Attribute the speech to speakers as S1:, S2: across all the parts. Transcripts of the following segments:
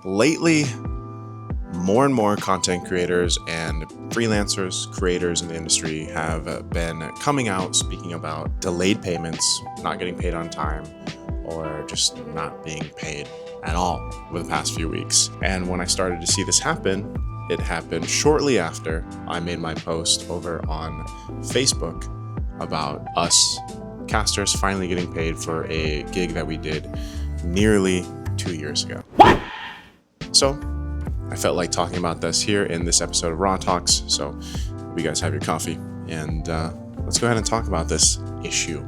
S1: lately, more and more content creators and freelancers, creators in the industry have been coming out speaking about delayed payments, not getting paid on time, or just not being paid at all over the past few weeks. And when I started to see this happen, it happened shortly after I made my post over on Facebook about us casters finally getting paid for a gig that we did nearly 2 years ago. What? So I felt like talking about this here in this episode of Raw Talks. So hope you guys have your coffee and let's go ahead and talk about this issue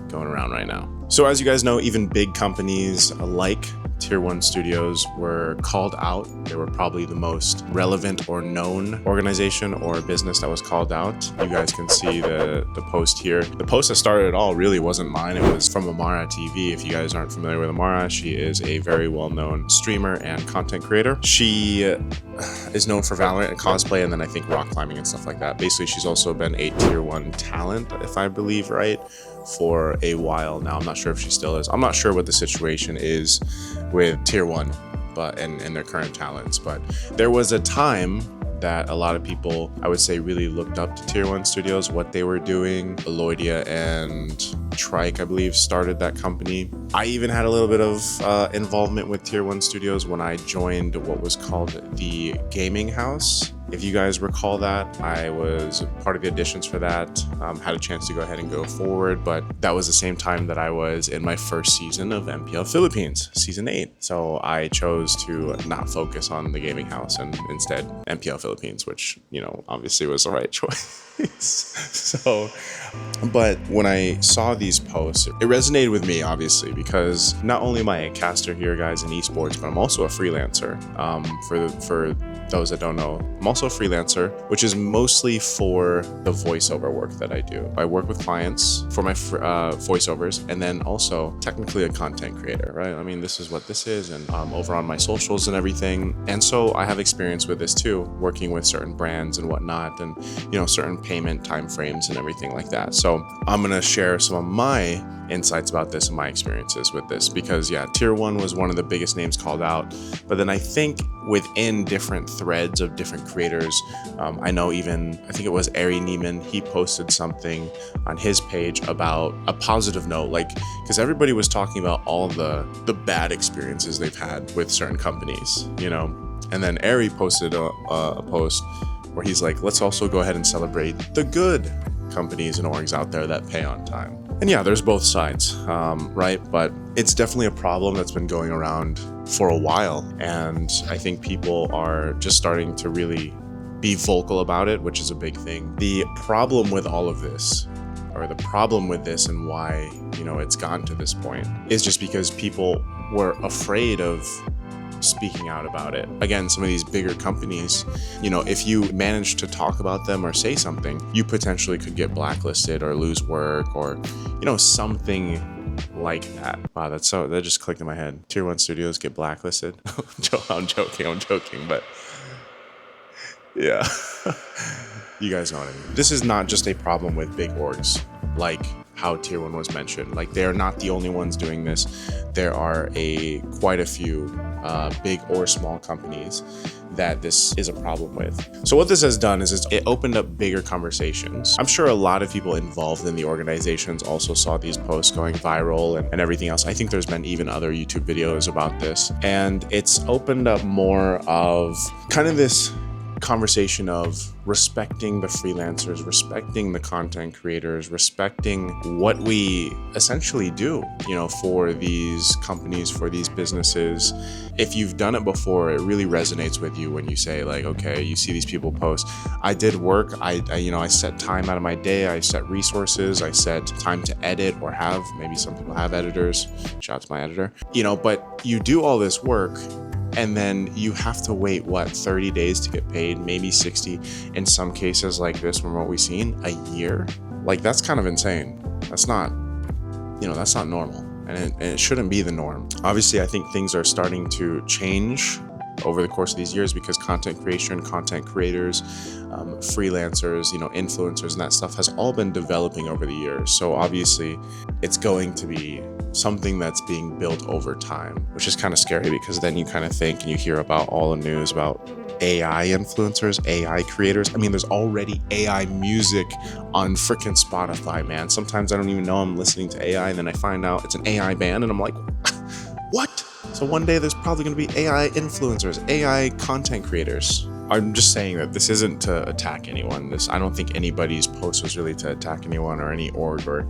S1: going around right now. So as you guys know, even big companies like Tier 1 studios were called out. They were probably the most relevant or known organization or business that was called out. You guys can see the post here. The post that started it all really wasn't mine. It was from Amara TV. If you guys aren't familiar with Amara, she is a very well-known streamer and content creator. She is known for Valorant and cosplay, and then I think rock climbing and stuff like that. Basically, she's also been a Tier 1 talent, if I believe right, for a while now. I'm not sure if she still is. I'm not sure what the situation is with Tier 1 and their current talents, but there was a time that a lot of people, I would say, really looked up to Tier 1 studios, what they were doing. Eloidia and Trike, I believe, started that company. I even had a little bit of involvement with Tier 1 studios when I joined what was called the Gaming House. If you guys recall that, I was part of the auditions for that, had a chance to go ahead and go forward, but that was the same time that I was in my first season of MPL Philippines, season 8. So I chose to not focus on the Gaming House and instead MPL Philippines, which, obviously was the right choice. So, but when I saw these posts, it resonated with me, obviously, because not only am I a caster here, guys, in esports, but I'm also a freelancer. For those that don't know, I'm also a freelancer, which is mostly for the voiceover work that I do. I work with clients for my voiceovers, and then also technically a content creator, right? I mean, this is what this is, and over on my socials and everything. And so I have experience with this too, working with certain brands and whatnot, and certain payment timeframes and everything like that. So I'm gonna share some of my insights about this and my experiences with this, because Tier 1 was one of the biggest names called out. But then I think within different threads of different creators, I think it was Ari Neiman, he posted something on his page about a positive note, because everybody was talking about all the bad experiences they've had with certain companies, and then Ari posted a post where he's like, let's also go ahead and celebrate the good companies and orgs out there that pay on time. And there's both sides, right? But it's definitely a problem that's been going around for a while. And I think people are just starting to really be vocal about it, which is a big thing. The problem with all of this, or the problem with this and why, it's gotten to this point, is just because people were afraid of speaking out about it. Again, some of these bigger companies, if you manage to talk about them or say something, you potentially could get blacklisted or lose work or, something like that. Wow, that just clicked in my head. Tier 1 studios get blacklisted. I'm joking, but yeah. You guys know what I mean. This is not just a problem with big orgs, like how Tier 1 was mentioned. They are not the only ones doing this. There are quite a few big or small companies that this is a problem with. So what this has done is it opened up bigger conversations. I'm sure a lot of people involved in the organizations also saw these posts going viral and everything else. I think there's been even other YouTube videos about this. And it's opened up more of kind of this conversation of respecting the freelancers, respecting the content creators, respecting what we essentially do, for these companies, for these businesses. If you've done it before, it really resonates with you when you say okay, you see these people post, I did work, I set time out of my day, I set resources, I set time to edit or maybe some people have editors, shout out to my editor, but you do all this work. And then you have to wait, 30 days to get paid, maybe 60. In some cases like this, from what we've seen, a year. That's kind of insane. That's not normal. And it shouldn't be the norm. Obviously, I think things are starting to change over the course of these years, because content creation, content creators, freelancers, influencers and that stuff has all been developing over the years. So obviously it's going to be something that's being built over time, which is kind of scary, because then you kind of think and you hear about all the news about AI influencers, AI creators. I mean, there's already AI music on freaking Spotify, man. Sometimes I don't even know I'm listening to AI, and then I find out it's an AI band and I'm like, what? So one day there's probably going to be AI influencers, AI content creators. I'm just saying that this isn't to attack anyone. I don't think anybody's post was really to attack anyone or any org or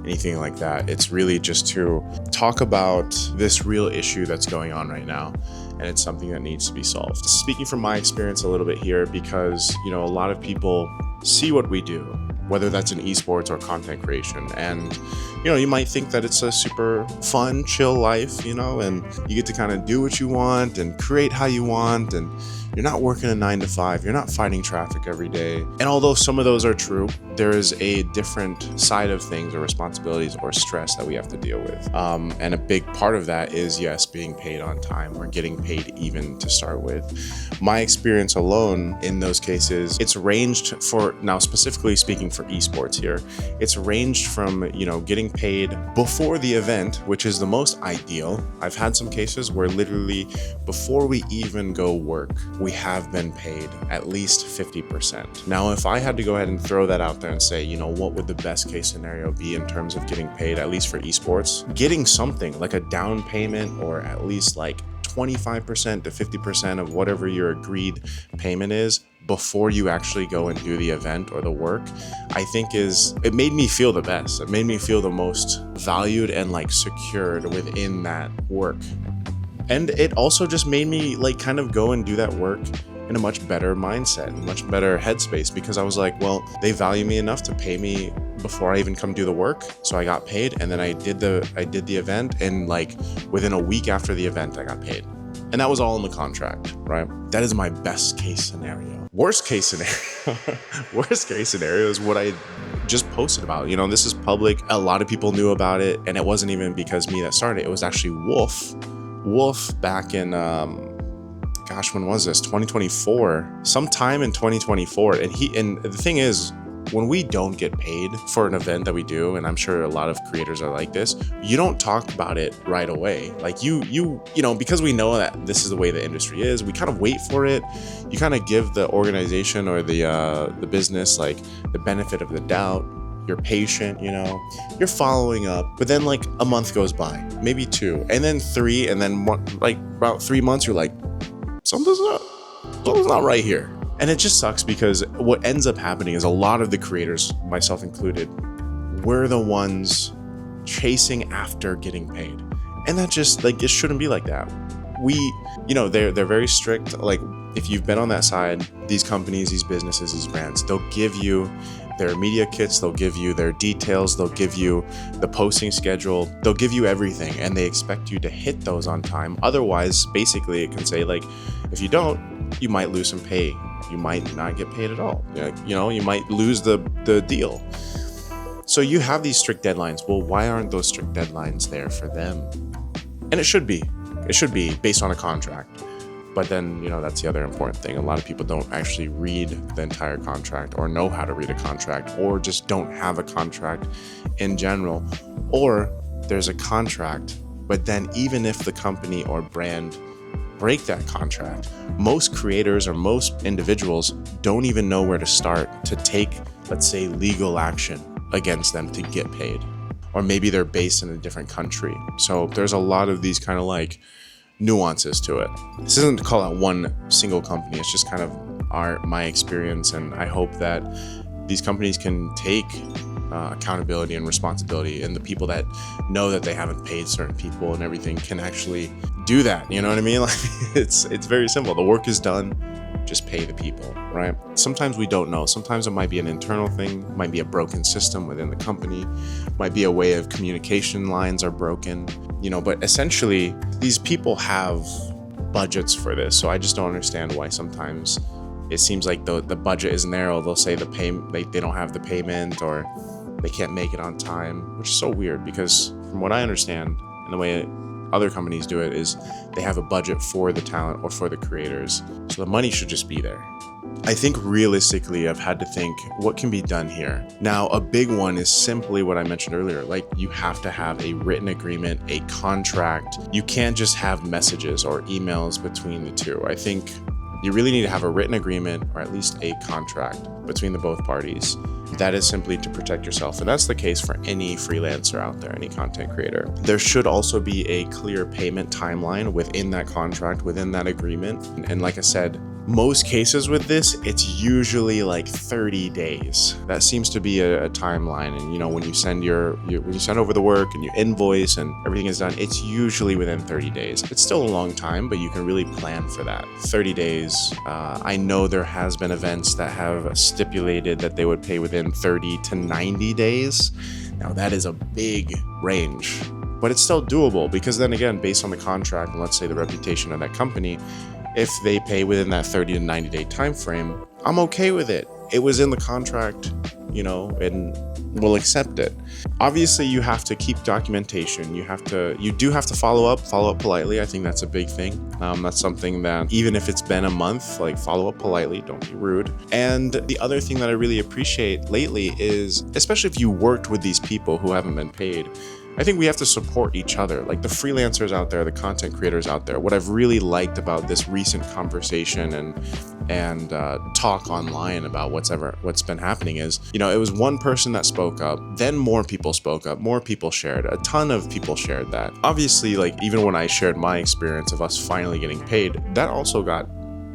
S1: anything like that. It's really just to talk about this real issue that's going on right now, and it's something that needs to be solved. Speaking from my experience a little bit here, because a lot of people see what we do, whether that's in esports or content creation, and you might think that it's a super fun, chill life, and you get to kind of do what you want and create how you want, and you're not working a 9 to 5, you're not fighting traffic every day. And although some of those are true, there is a different side of things, or responsibilities or stress that we have to deal with. And a big part of that is, yes, being paid on time, or getting paid even to start with. My experience alone in those cases, it's ranged for, now specifically speaking for esports here, it's ranged from, getting paid before the event, which is the most ideal. I've had some cases where literally before we even go work, we have been paid at least 50%. Now, if I had to go ahead and throw that out there and say, what would the best case scenario be in terms of getting paid, at least for esports, getting something like a down payment, or at least like 25% to 50% of whatever your agreed payment is before you actually go and do the event or the work, I think it made me feel the best. It made me feel the most valued and secured within that work. And it also just made me kind of go and do that work in a much better mindset, a much better headspace, because I was like, well, they value me enough to pay me before I even come do the work. So I got paid, and then I did the event, and within a week after the event, I got paid. And that was all in the contract, right? That is my best case scenario. Worst case scenario is what I just posted about. This is public. A lot of people knew about it, and it wasn't even because me that started. It was actually Wolf back in, when was this? 2024, sometime in 2024. And the thing is, when we don't get paid for an event that we do, and I'm sure a lot of creators are like this, you don't talk about it right away. Because we know that this is the way the industry is, we kind of wait for it. You kind of give the organization or the business the benefit of the doubt. You're patient, you're following up, but then a month goes by, maybe 2, and then 3, and then about 3 months, you're like, something's not right here. And it just sucks, because what ends up happening is a lot of the creators, myself included, we're the ones chasing after getting paid. And that just it shouldn't be like that. They're very strict. If you've been on that side, these companies, these businesses, these brands, they'll give you their media kits, they'll give you their details, they'll give you the posting schedule, they'll give you everything, and they expect you to hit those on time. Otherwise, basically, it can say if you don't, you might lose some pay. You might not get paid at all. You might lose the deal. So you have these strict deadlines. Well, why aren't those strict deadlines there for them? And it should be. It should be based on a contract. But then, that's the other important thing. A lot of people don't actually read the entire contract, or know how to read a contract, or just don't have a contract in general. Or there's a contract, but then even if the company or brand break that contract, most creators or most individuals don't even know where to start to take, let's say, legal action against them to get paid. Or maybe they're based in a different country. So there's a lot of these kind of nuances to it. This isn't to call out one single company. It's just kind of my experience, and I hope that these companies can take accountability and responsibility, and the people that know that they haven't paid certain people and everything can actually do that. You know what I mean? It's very simple. The work is done. Just pay the people, right? Sometimes we don't know. Sometimes it might be an internal thing, might be a broken system within the company, might be a way of communication lines are broken, but essentially these people have budgets for this. So I just don't understand why sometimes it seems like the budget isn't there, or they'll say they don't have the payment, or they can't make it on time, which is so weird, because from what I understand and the way other companies do it is they have a budget for the talent or for the creators. So the money should just be there. I think realistically, I've had to think what can be done here. Now, a big one is simply what I mentioned earlier. Like, you have to have a written agreement, a contract. You can't just have messages or emails between the two. I think you really need to have a written agreement or at least a contract between the both parties. That is simply to protect yourself. And that's the case for any freelancer out there, any content creator. There should also be a clear payment timeline within that contract, within that agreement. And like I said, most cases with this, it's usually like 30 days. That seems to be a timeline. And when you send when you send over the work and you invoice and everything is done, it's usually within 30 days. It's still a long time, but you can really plan for that. 30 days. I know there has been events that have stipulated that they would pay within 30 to 90 days. Now that is a big range, but it's still doable because then again, based on the contract and let's say the reputation of that company, if they pay within that 30 to 90 day time frame, I'm okay with it. It was in the contract, and we'll accept it. Obviously, you have to keep documentation. You do have to follow up politely. I think that's a big thing. That's something that even if it's been a month, like follow up politely, don't be rude. And the other thing that I really appreciate lately is, especially if you worked with these people who haven't been paid, I think we have to support each other, like the freelancers out there, the content creators out there. What I've really liked about this recent conversation and talk online about what's been happening is, it was one person that spoke up, then more people spoke up, more people shared, a ton of people shared that. Obviously, like even when I shared my experience of us finally getting paid, that also got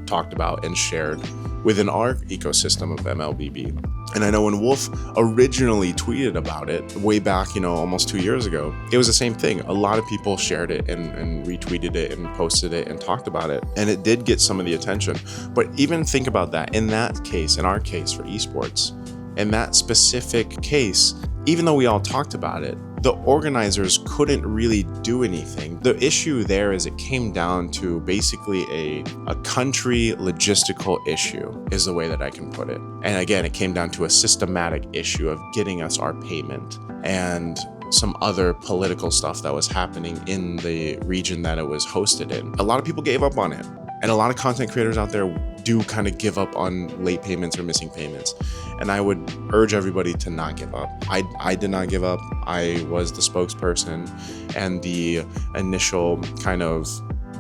S1: talked about and shared within our ecosystem of MLBB. And I know when Wolf originally tweeted about it way back, almost 2 years ago, it was the same thing. A lot of people shared it and retweeted it and posted it and talked about it. And it did get some of the attention. But even think about that. In that case, in our case for esports, in that specific case, even though we all talked about it, the organizers couldn't really do anything. The issue there is it came down to basically a country logistical issue is the way that I can put it. And again, it came down to a systematic issue of getting us our payment and some other political stuff that was happening in the region that it was hosted in. A lot of people gave up on it. And a lot of content creators out there do kind of give up on late payments or missing payments. And I would urge everybody to not give up. I did not give up. I was the spokesperson and the initial kind of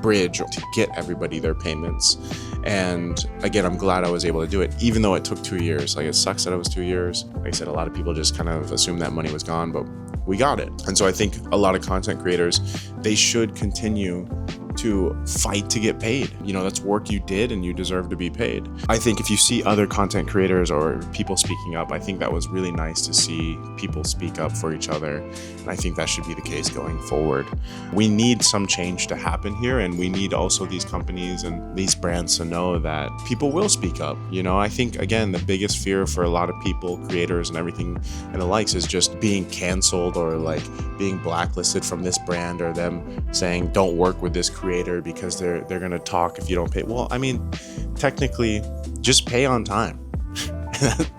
S1: bridge to get everybody their payments. And again, I'm glad I was able to do it, even though it took 2 years. Like, it sucks that it was 2 years. Like I said, a lot of people just kind of assumed that money was gone, but we got it. And so I think a lot of content creators, they should continue to fight to get paid. That's work you did and you deserve to be paid. I think if you see other content creators or people speaking up, I think that was really nice to see people speak up for each other. And I think that should be the case going forward. We need some change to happen here, and we need also these companies and these brands to know that people will speak up. I think, again, the biggest fear for a lot of people, creators and everything and the likes, is just being canceled or like being blacklisted from this brand, or them saying don't work with this creator because they're going to talk if you don't pay. Well, I mean, technically, just pay on time.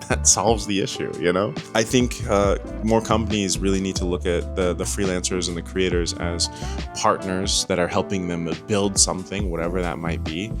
S1: That solves the issue, I think more companies really need to look at the freelancers and the creators as partners that are helping them build something, whatever that might be.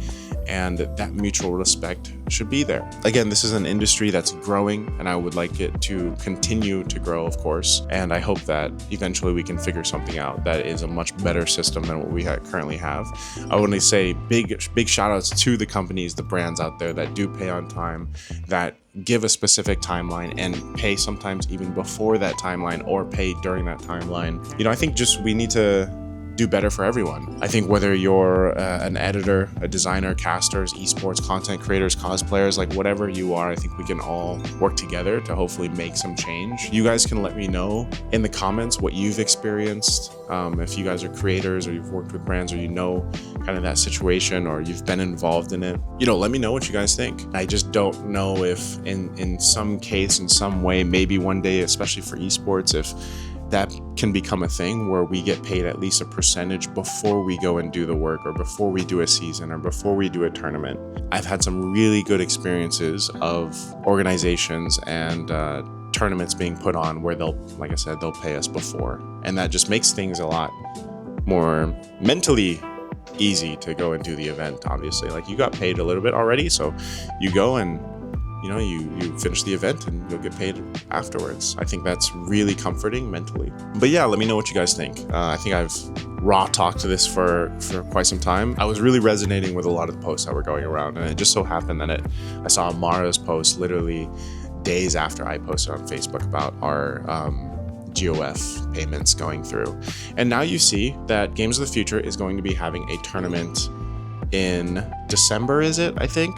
S1: And that mutual respect should be there. Again, this is an industry that's growing, and I would like it to continue to grow, of course. And I hope that eventually we can figure something out that is a much better system than what we currently have. I want to say big shout outs to the companies, the brands out there that do pay on time, that give a specific timeline and pay sometimes even before that timeline or pay during that timeline. I think just we need to do better for everyone. I think whether you're an editor, a designer, casters, esports, content creators, cosplayers, like whatever you are, I think we can all work together to hopefully make some change. You guys can let me know in the comments what you've experienced. If you guys are creators or you've worked with brands or kind of that situation or you've been involved in it, let me know what you guys think. I just don't know if in some case, in some way, maybe one day, especially for esports, if that can become a thing where we get paid at least a percentage before we go and do the work, or before we do a season, or before we do a tournament. I've had some really good experiences of organizations and tournaments being put on where they'll pay us before. And that just makes things a lot more mentally easy to go and do the event. Obviously, like, you got paid a little bit already, so you go and you finish the event and you'll get paid afterwards. I think that's really comforting mentally. But yeah, let me know what you guys think. I think I've raw talked to this for quite some time. I was really resonating with a lot of the posts that were going around, and it just so happened that I saw Mara's post literally days after I posted on Facebook about our GOF payments going through. And now you see that Games of the Future is going to be having a tournament in December, is it? I think,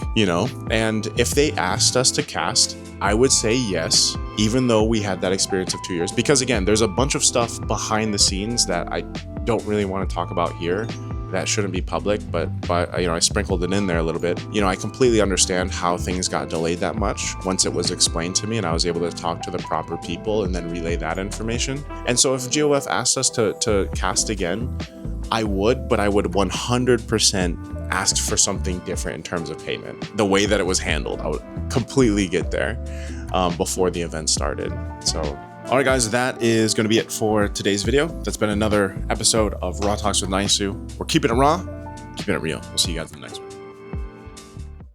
S1: and if they asked us to cast, I would say yes, even though we had that experience of 2 years, because again, there's a bunch of stuff behind the scenes that I don't really want to talk about here that shouldn't be public, but I sprinkled it in there a little bit. I completely understand how things got delayed that much once it was explained to me and I was able to talk to the proper people and then relay that information. And so if GOF asked us to cast again, I would, but I would 100% ask for something different in terms of payment. The way that it was handled, I would completely get there before the event started. So, all right, guys, that is going to be it for today's video. That's been another episode of Raw Talks with Naisou. We're keeping it raw, keeping it real. We'll see you guys in the next one.